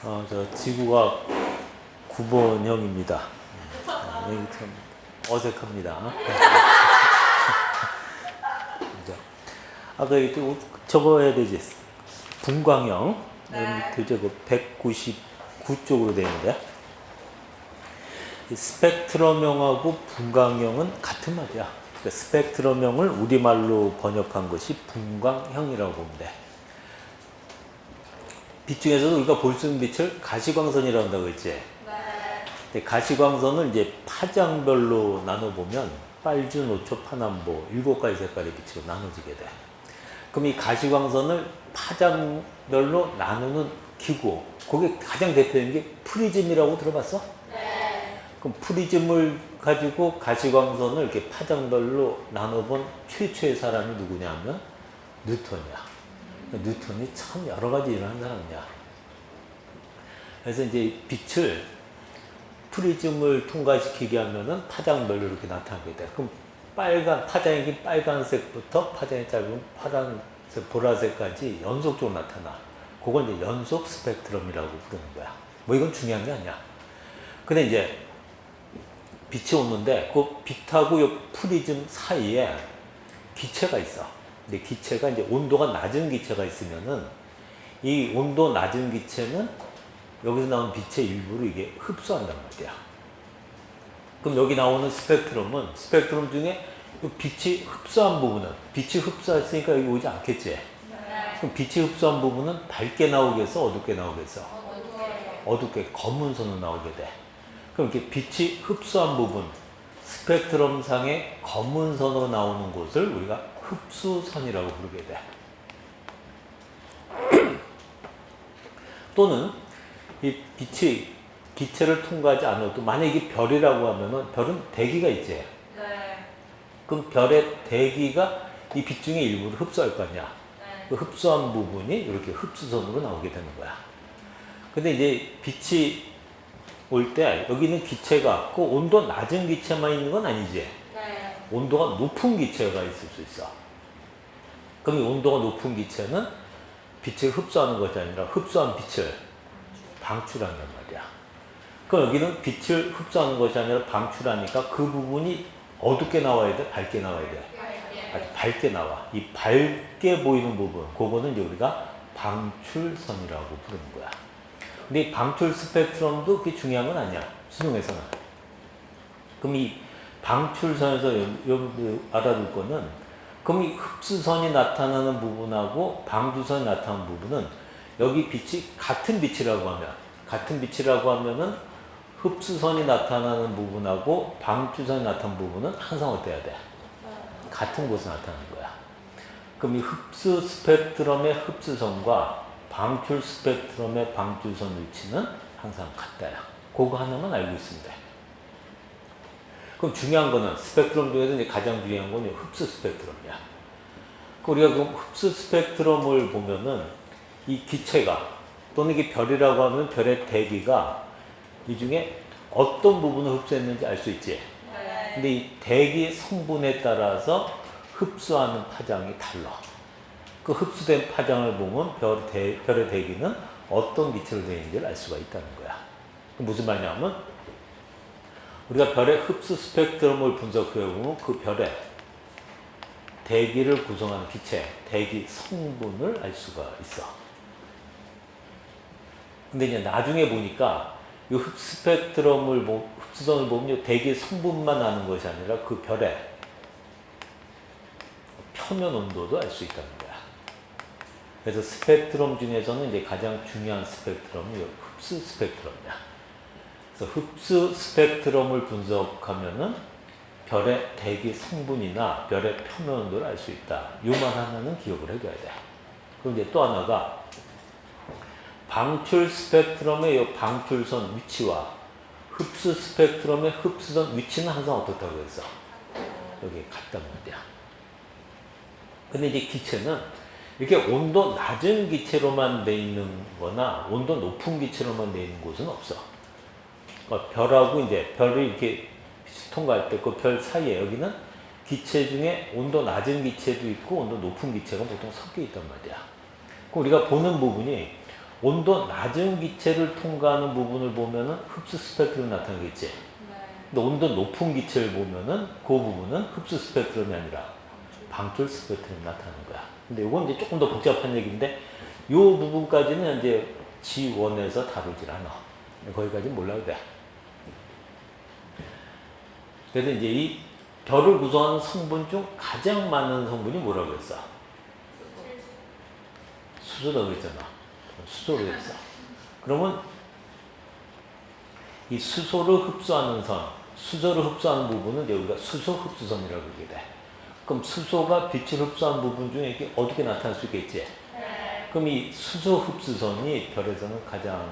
저 지구가 9번형입니다. 여기 참 어색합니다. 아까 이렇게 적어야 되지. 분광형. 밑에 그 199쪽으로 되어 있는데. 스펙트럼형하고 분광형은 같은 말이야. 그러니까 스펙트럼형을 우리말로 번역한 것이 분광형이라고 보면 돼. 빛 중에서도 우리가 볼 수 있는 빛을 가시광선이라고 한다고 했지. 네. 가시광선을 이제 파장별로 나눠보면 빨주, 노초, 파남보 7가지 색깔의 빛으로 나눠지게 돼. 그럼 이 가시광선을 파장별로 나누는 기구, 그게 가장 대표적인 게 프리즘이라고 들어봤어? 네. 그럼 프리즘을 가지고 가시광선을 이렇게 파장별로 나눠본 최초의 사람이 누구냐면 뉴턴이야. 뉴턴이 참 여러 가지 일을 한 사람이야. 그래서 이제 빛을 프리즘을 통과시키게 하면은 파장별로 이렇게 나타나게 돼. 그럼 파장이 긴 빨간색부터 파장이 짧은 파란색, 보라색까지 연속적으로 나타나. 그걸 이제 연속 스펙트럼이라고 부르는 거야. 뭐 이건 중요한 게 아니야. 근데 이제 빛이 오는데 그 빛하고 이 프리즘 사이에 기체가 있어. 근데 기체가 이제 온도가 낮은 기체가 있으면은 이 온도 낮은 기체는 여기서 나오는 빛의 일부를 이게 흡수한단 말이야. 그럼 여기 나오는 스펙트럼 중에 빛이 흡수한 부분은 빛이 흡수했으니까 여기 오지 않겠지. 네. 그럼 빛이 흡수한 부분은 밝게 나오겠어, 어둡게 나오겠어? 어둡게 검은 선으로 나오게 돼. 그럼 이렇게 빛이 흡수한 부분, 스펙트럼 상의 검은 선으로 나오는 곳을 우리가 흡수선이라고 부르게 돼. 또는 이 빛이 기체를 통과하지 않아도 만약에 이게 별이라고 하면은 별은 대기가 있지. 네. 그럼 별의 대기가 이 빛 중에 일부를 흡수할 거 아니야. 네. 그 흡수한 부분이 이렇게 흡수선으로 나오게 되는 거야. 근데 이제 빛이 올 때 여기는 기체가 그 온도 낮은 기체만 있는 건 아니지. 네. 온도가 높은 기체가 있을 수 있어. 그럼 이 온도가 높은 기체는 빛을 흡수하는 것이 아니라 흡수한 빛을 방출한단 말이야. 그럼 여기는 빛을 흡수하는 것이 아니라 방출하니까 그 부분이 어둡게 나와야 돼? 밝게 나와야 돼? 아주 밝게 나와. 이 밝게 보이는 부분, 그거는 이제 우리가 방출선이라고 부르는 거야. 근데 이 방출 스펙트럼도 그게 중요한 건 아니야. 수능에서는. 그럼 이 방출선에서 여러분들 알아둘 거는 그럼 이 흡수선이 나타나는 부분하고 방출선이 나타나는 부분은 여기 빛이 같은 빛이라고 하면은 흡수선이 나타나는 부분하고 방출선이 나타나는 부분은 항상 어때야 돼? 같은 곳에 나타나는 거야. 그럼 이 흡수 스펙트럼의 흡수선과 방출 스펙트럼의 방출선 위치는 항상 같다야. 그거 하나만 알고 있으면 돼. 그럼 중요한 거는 스펙트럼 중에서 이제 가장 중요한 건 흡수 스펙트럼이야. 우리가 그 흡수 스펙트럼을 보면은 이 기체가 또는 이게 별이라고 하면 별의 대기가 이 중에 어떤 부분을 흡수했는지 알 수 있지. 네. 근데 이 대기 성분에 따라서 흡수하는 파장이 달라. 그 흡수된 파장을 보면 별의 대기는 어떤 기체로 되어 있는지를 알 수가 있다는 거야. 무슨 말이냐면 우리가 별의 흡수 스펙트럼을 분석해 보면 그 별의 대기를 구성하는 기체, 대기 성분을 알 수가 있어. 근데 이제 나중에 보니까 이 흡수선을 보면 대기 성분만 아는 것이 아니라 그 별의 표면 온도도 알 수 있다는 거야. 그래서 스펙트럼 중에서는 이제 가장 중요한 스펙트럼이 흡수 스펙트럼이야. 그래서 흡수 스펙트럼을 분석하면은 별의 대기 성분이나 별의 표면 온도를 알 수 있다. 이만 하나는 기억을 해둬야 돼. 그럼 이제 또 하나가 방출 스펙트럼의 이 방출선 위치와 흡수 스펙트럼의 흡수선 위치는 항상 어떻다고 했어? 여기 같단 말이야. 근데 이제 기체는 이렇게 온도 낮은 기체로만 돼 있는 거나 온도 높은 기체로만 돼 있는 곳은 없어. 그러니까 별하고 이제 별이 이렇게 통과할 때 그 별 사이에 여기는 기체 중에 온도 낮은 기체도 있고 온도 높은 기체가 보통 섞여 있단 말이야. 그럼 우리가 보는 부분이 온도 낮은 기체를 통과하는 부분을 보면은 흡수 스펙트럼이 나타나겠지. 근데 온도 높은 기체를 보면은 그 부분은 흡수 스펙트럼이 아니라 방출 스펙트럼이 나타나는 거야. 근데 이건 이제 조금 더 복잡한 얘기인데 이 부분까지는 이제 G1에서 다루질 않아. 거기까지 몰라도 돼. 그래서 이제 이 별을 구성하는 성분 중 가장 많은 성분이 뭐라고 했어? 수소라고 했잖아. 수소로 했어. 그러면 이 수소를 흡수하는 선, 수소를 흡수하는 부분은 여기가 수소 흡수선이라고 그러게 돼. 그럼 수소가 빛을 흡수하는 부분 중에 이게 어떻게 나타날 수 있겠지? 네. 그럼 이 수소 흡수선이 별에서는 가장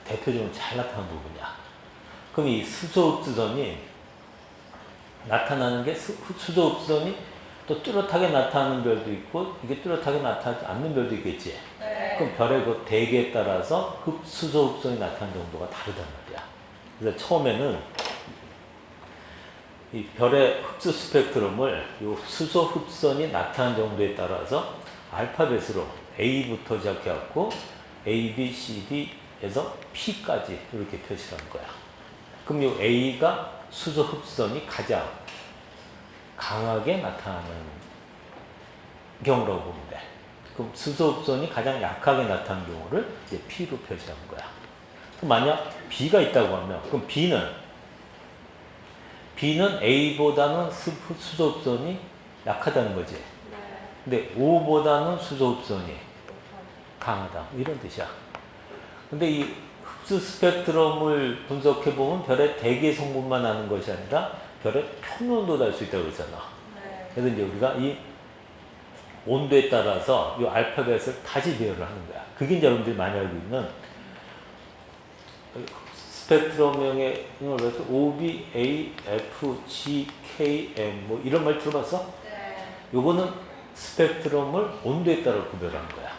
대표적으로 잘 나타나는 부분이야. 그럼 이 수소 흡수선이 나타나는 게 수소 흡수선이 또 뚜렷하게 나타나는 별도 있고 이게 뚜렷하게 나타나지 않는 별도 있겠지. 네. 그럼 별의 그 대기에 따라서 수소 흡수선이 나타나는 정도가 다르단 말이야. 그래서 처음에는 이 별의 흡수 스펙트럼을 이 수소 흡수선이 나타나는 정도에 따라서 알파벳으로 A부터 시작해갖고 A, B, C, D에서 P까지 이렇게 표시하는 거야. 그럼 이 A가 수소 흡수선이 가장 강하게 나타나는 경우라고 보면 돼. 그럼 수소 흡수선이 가장 약하게 나타나는 경우를 이제 P로 표시하는 거야. 그럼 만약 B가 있다고 하면 그럼 B는 A보다는 수소 흡수선이 약하다는 거지. 근데 O보다는 수소 흡수선이 강하다. 이런 뜻이야. 근데 이 흡수 스펙트럼을 분석해 보면 별의 대기 성분만 아는 것이 아니라 별의 표면도 알 수 있다고 했잖아. 그래서 이제 우리가 이 온도에 따라서 이 알파벳을 다시 배열을 하는 거야. 그게 이제 여러분들이 많이 알고 있는 스펙트럼명의 그래서 O, B, A, F, G, K, M 뭐 이런 말 들어봤어? 네. 요거는 스펙트럼을 온도에 따라 구별하는 거야.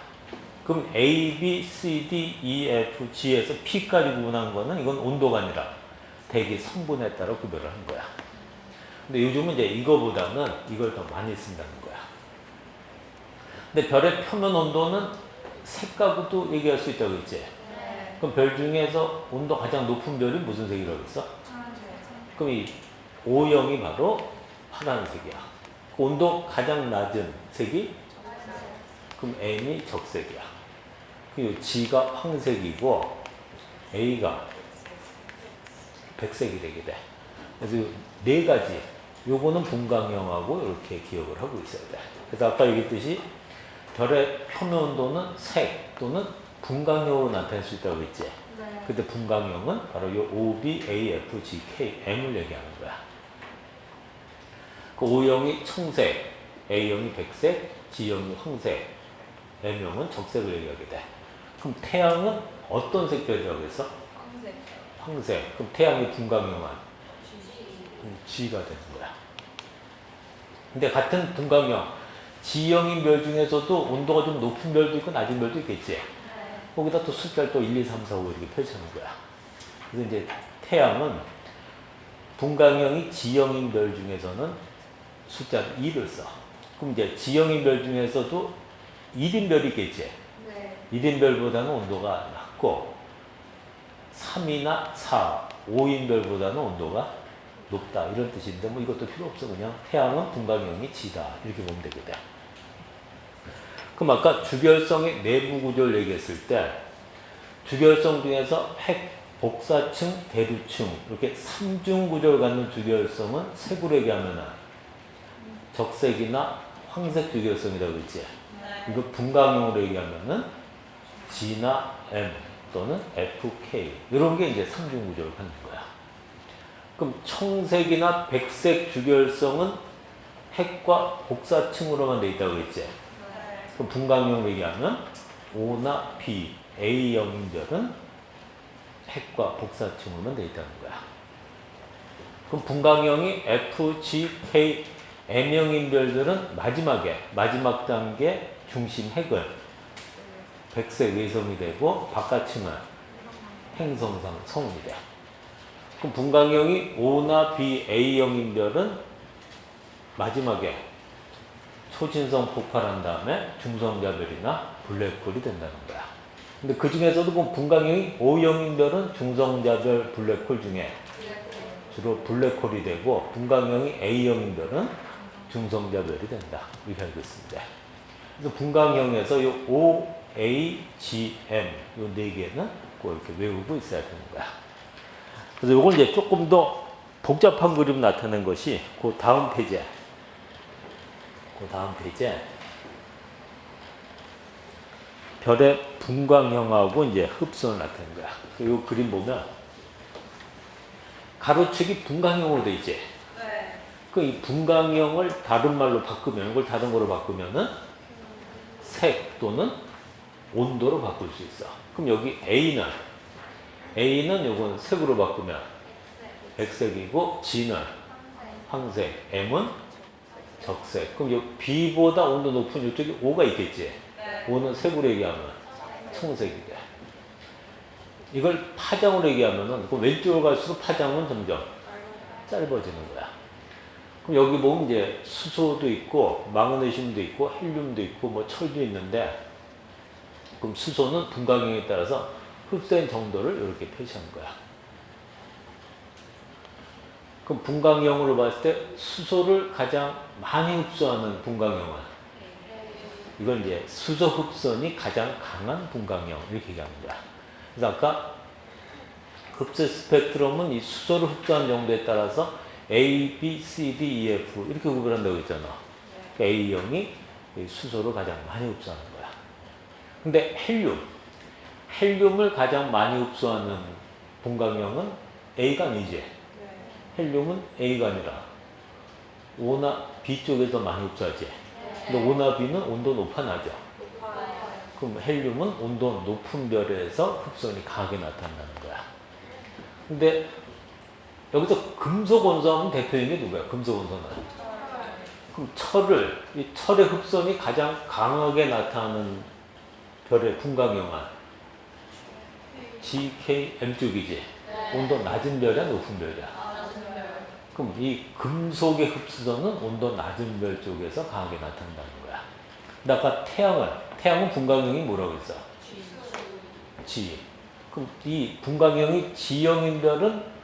그럼 A, B, C, D, E, F, G에서 P까지 구분한 거는 이건 온도가 아니라 대기 성분에 따라 구별을 하는 거야. 근데 요즘은 이제 이거보다는 이걸 더 많이 쓴다는 거야. 근데 별의 표면 온도는 색하고도 얘기할 수 있다고 했지? 네. 그럼 별 중에서 온도 가장 높은 별이 무슨 색이라고 했어? 그럼 이 O형이 바로 파란색이야. 그 온도 가장 낮은 색이? 그럼 M이 적색이야. 그리고 G가 황색이고 A가 백색이 되게 돼. 그래서 네 가지. 요거는 분광형하고 이렇게 기억을 하고 있어야 돼. 그래서 아까 얘기했듯이 별의 표면 온도는 색 또는 분광형으로 나타낼 수 있다고 했지. 네. 그때 분광형은 바로 이 O, B, A, F, G, K, M을 얘기하는 거야. 그 O형이 청색, A형이 백색, G형이 황색, M형은 적색을 얘기하게 돼. 그럼 태양은 어떤 색별이라고 했어? 황색. 황색. 그럼 태양이 분광형한 G가 되는 거야. 근데 같은 분광형, G형인 별 중에서도 온도가 좀 높은 별도 있고 낮은 별도 있겠지. 네. 거기다 또 숫자를 또 1, 2, 3, 4, 5 이렇게 펼치는 거야. 그래서 이제 태양은 분광형이 G형인 별 중에서는 숫자를 2를 써. 그럼 이제 G형인 별 중에서도 1인 별이 있겠지. 네. 1인 별보다는 온도가 낮고 3이나 4, 5인 별보다는 온도가 높다 이런 뜻인데 뭐 이것도 필요 없어. 그냥 태양은 분광형이 G다 이렇게 보면 되거든. 그럼 아까 주결성의 내부 구조를 얘기했을 때 주결성 중에서 핵, 복사층, 대류층 이렇게 3중 구조를 갖는 주결성은 색으로 얘기하면 적색이나 황색 주결성이라고 했지. 이거 분광형으로 얘기하면은 G나 M 또는 F, K 이런 게 이제 3중 구조를 갖는 거야. 그럼 청색이나 백색 주결성은 핵과 복사층으로만 돼 있다고 했지. 그럼 분광형으로 얘기하면 O나 B, A형인 별은 핵과 복사층으로만 돼 있다는 거야. 그럼 분광형이 F, G, K, M형인 별들은 마지막 단계 중심 핵은 백색 외성이 되고 바깥층은 행성상 성운이 돼. 그럼 분광형이 O나 B, A형인 별은 마지막에 초진성 폭발한 다음에 중성자별이나 블랙홀이 된다는 거야. 근데 그 중에서도 그 분광형이 O형인별은 중성자별 블랙홀 중에 주로 블랙홀이 되고, 분광형이 A형인별은 중성자별이 된다. 이렇게 알고 있습니다. 그래서 분광형에서 이 O, A, G, M 이 네 개는 꼭 이렇게 외우고 있어야 되는 거야. 그래서 이걸 이제 조금 더 복잡한 그림 나타낸 것이 그 다음 페이지에, 별의 분광형하고 이제 흡선을 나타낸 거야. 이 그림 보면 가로축이 분광형으로 돼 있지. 그 이 분광형을 다른 말로 바꾸면, 이걸 다른 거로 바꾸면은 색 또는 온도로 바꿀 수 있어. 그럼 여기 A는 요건 색으로 바꾸면 백색이고, G는 황색, M은 적색. 그럼 요 B보다 온도 높은 이쪽에 O가 있겠지. O는 색으로 얘기하면 청색이 돼. 이걸 파장으로 얘기하면은 그 왼쪽으로 갈수록 파장은 점점 짧아지는 거야. 그럼 여기 보면 이제 수소도 있고, 마그네슘도 있고, 헬륨도 있고, 뭐 철도 있는데, 그럼 수소는 분광형에 따라서 흡수된 정도를 이렇게 표시하는 거야. 그럼 분광형으로 봤을 때 수소를 가장 많이 흡수하는 분광형은, 이건 이제 수소 흡선이 가장 강한 분광형 이렇게 얘기하는 거야. 그래서 아까 흡수 스펙트럼은 이 수소를 흡수한 정도에 따라서 A, B, C, D, E, F 이렇게 구별한다고 했잖아. A형이 수소를 가장 많이 흡수하는 거야. 근데 헬륨을 가장 많이 흡수하는 분광형은 A가 아니지. 헬륨은 A가 아니라 O나 B 쪽에서 많이 흡수하지. 근데 O나 B는 온도 높아 나죠. 그럼 헬륨은 온도 높은 별에서 흡선이 강하게 나타난다는 거야. 근데 여기서 금속 원소하면 대표적인 게 누구야? 금속 원소는. 그럼 이 철의 흡선이 가장 강하게 나타나는 별의 분광형은 G, K, M 쪽이지. 온도 낮은 별이야, 높은 별이야? 그럼 이 금속의 흡수선은 온도 낮은 별 쪽에서 강하게 나타난다는 거야. 근데 아까 태양은 분광형이 뭐라고 했어? G. 그럼 이 분광형이 G형인 별은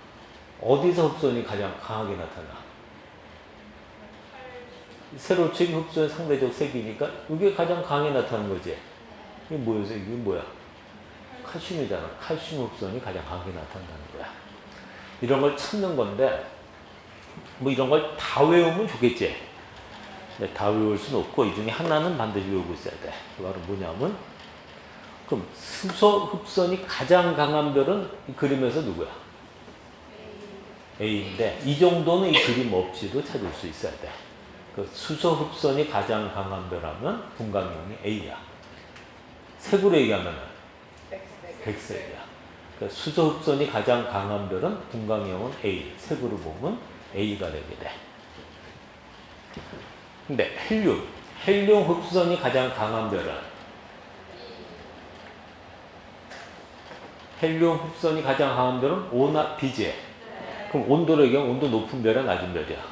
어디서 흡수선이 가장 강하게 나타나? 세로축이 흡수의 상대적 색이니까 이게 가장 강하게 나타나는 거지. 이게 뭐였어? 이게 뭐야? 칼슘이잖아. 칼슘 흡수선이 가장 강하게 나타난다는 거야. 이런 걸 찾는 건데, 뭐 이런 걸 다 외우면 좋겠지. 근데 다 외울 수는 없고, 이 중에 하나는 반드시 외우고 있어야 돼. 그 바로 뭐냐면, 그럼 수소 흡선이 가장 강한 별은 이 그림에서 누구야? A인데, 이 정도는 이 그림 없이도 찾을 수 있어야 돼. 그 수소 흡선이 가장 강한 별하면 분광형이 A야. 색으로 얘기하면 백색이야. 그러니까 수소 흡선이 가장 강한 별은 분광형은 A, 색으로 보면 A가 되게 돼. 근데 헬륨 흡수선이 가장 강한 별은, 헬륨 흡수선이 가장 강한 별은 O나 B지. 그럼 온도로 얘기하면 온도 높은 별이야, 낮은 별이야?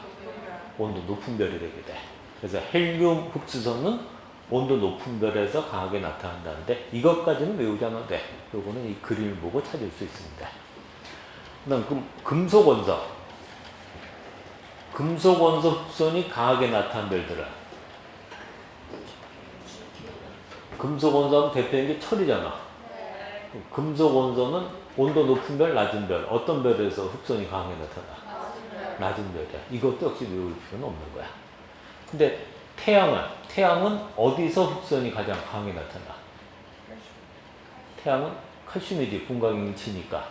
온도 높은 별이 되게 돼. 그래서 헬륨 흡수선은 온도 높은 별에서 강하게 나타난다는데, 이것까지는 외우지 않아도 돼. 요거는 이 그림을 보고 찾을 수 있습니다. 그다음 금속 원소 흡수선이 강하게 나타난 별들은, 금속 원소하면 대표적인 게 철이잖아. 금속 원소는 온도 높은 별, 낮은 별, 어떤 별에서 흡수선이 강하게 나타나? 낮은 별이야. 이것도 역시 외울 필요는 없는 거야. 근데 태양은 어디서 흡수선이 가장 강하게 나타나? 태양은 칼슘이지. 분광형이 치니까.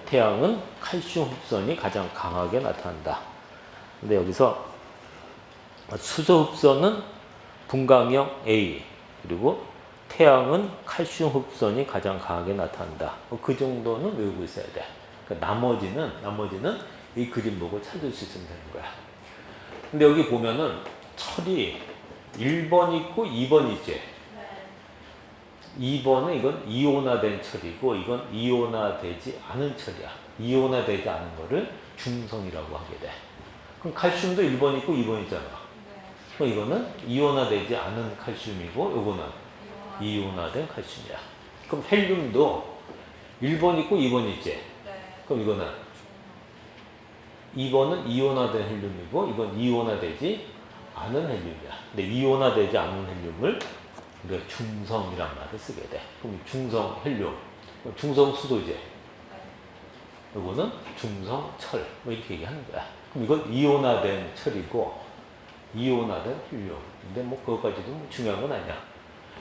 태양은 칼슘 흡수선이 가장 강하게 나타난다. 근데 여기서 수소 흡수선은 분광형 A, 그리고 태양은 칼슘 흡수선이 가장 강하게 나타난다. 그 정도는 외우고 있어야 돼. 그러니까 나머지는 이 그림 보고 찾을 수 있으면 되는 거야. 근데 여기 보면은 철이 1번 있고 2번 있지. 2번은 이건 이온화된 철이고, 이건 이온화되지 않은 철이야. 이온화되지 않은 거를 중성이라고 하게 돼. 그럼 칼슘도 1번 있고 2번 있잖아. 그럼 이거는 이온화되지 않은 칼슘이고, 요거는 이온화된 칼슘이야. 그럼 헬륨도 1번 있고 2번 있지. 그럼 이거는 2번은 이온화된 헬륨이고 이건 이온화되지 않은 헬륨이야. 근데 이온화되지 않은 헬륨을 우리가 중성이란 말을 쓰게 돼. 그럼 중성 헬륨, 중성 수소제. 이거는 중성 철. 뭐 이렇게 얘기하는 거야. 그럼 이건 이온화된 철이고 이온화된 헬륨. 근데 뭐 그것까지도 뭐 중요한 건 아니야.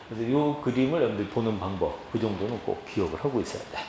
그래서 이 그림을 여러분들이 보는 방법, 그 정도는 꼭 기억을 하고 있어야 돼.